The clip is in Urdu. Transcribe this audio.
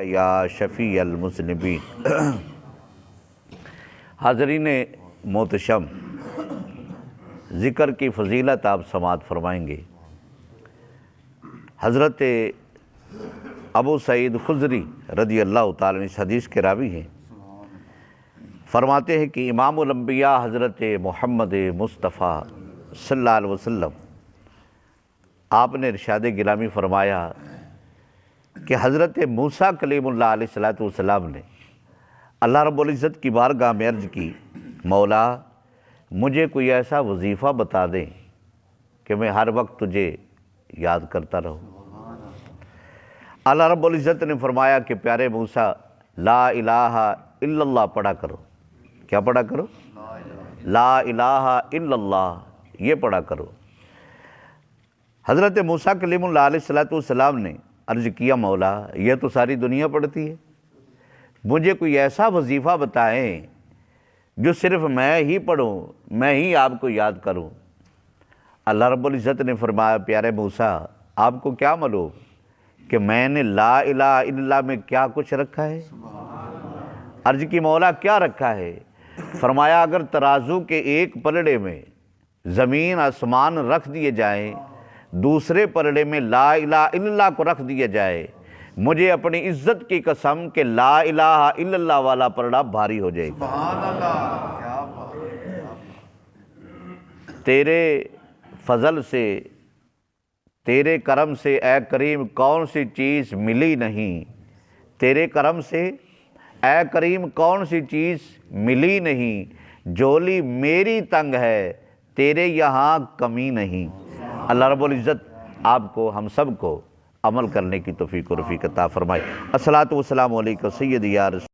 یا شفیع المذنبین۔ حاضرین محتشم، ذکر کی فضیلت آپ سماعت فرمائیں گے۔ حضرت ابو سعید خدری رضی اللہ تعالیٰ عنہ اس حدیث کے راوی ہیں۔ فرماتے ہیں کہ امام الانبیاء حضرت محمد مصطفیٰ صلی اللہ علیہ وسلم آپ نے ارشاد گرامی فرمایا کہ حضرت موسیٰ کلیم اللہ علیہ السلام نے اللہ رب العزت کی بارگاہ میں عرض کی، مولا مجھے کوئی ایسا وظیفہ بتا دیں کہ میں ہر وقت تجھے یاد کرتا رہوں۔ اللہ رب العزت نے فرمایا کہ پیارے موسیٰ لا الہ الا اللہ پڑھا کرو۔ کیا پڑھا کرو؟ لا الہ الا اللہ، یہ پڑھا کرو۔ حضرت موسیٰ کلیم اللہ علیہ السلام نے عرض کیا، مولا یہ تو ساری دنیا پڑھتی ہے، مجھے کوئی ایسا وظیفہ بتائیں جو صرف میں ہی پڑھوں، میں ہی آپ کو یاد کروں۔ اللہ رب العزت نے فرمایا، پیارے موسیٰ آپ کو کیا معلوم کہ میں نے لا الہ الا اللہ میں کیا کچھ رکھا ہے؟ عرض کی مولا کیا رکھا ہے؟ فرمایا اگر ترازو کے ایک پلڑے میں زمین آسمان رکھ دیے جائیں، دوسرے پلڑے میں لا الہ الا اللہ کو رکھ دیا جائے، مجھے اپنی عزت کی قسم کہ لا الہ الا اللہ والا پلڑا بھاری ہو جائے گا۔ سبحان اللہ، کیا بات ہے۔ تیرے فضل سے، تیرے کرم سے اے کریم کون سی چیز ملی نہیں، تیرے کرم سے اے کریم کون سی چیز ملی نہیں، جولی میری تنگ ہے تیرے یہاں کمی نہیں۔ اللہ رب العزت آپ کو ہم سب کو عمل کرنے کی توفیق و رفیق عطا فرمائے۔ الصلاۃ والسلام علیکم سیدی یا رسول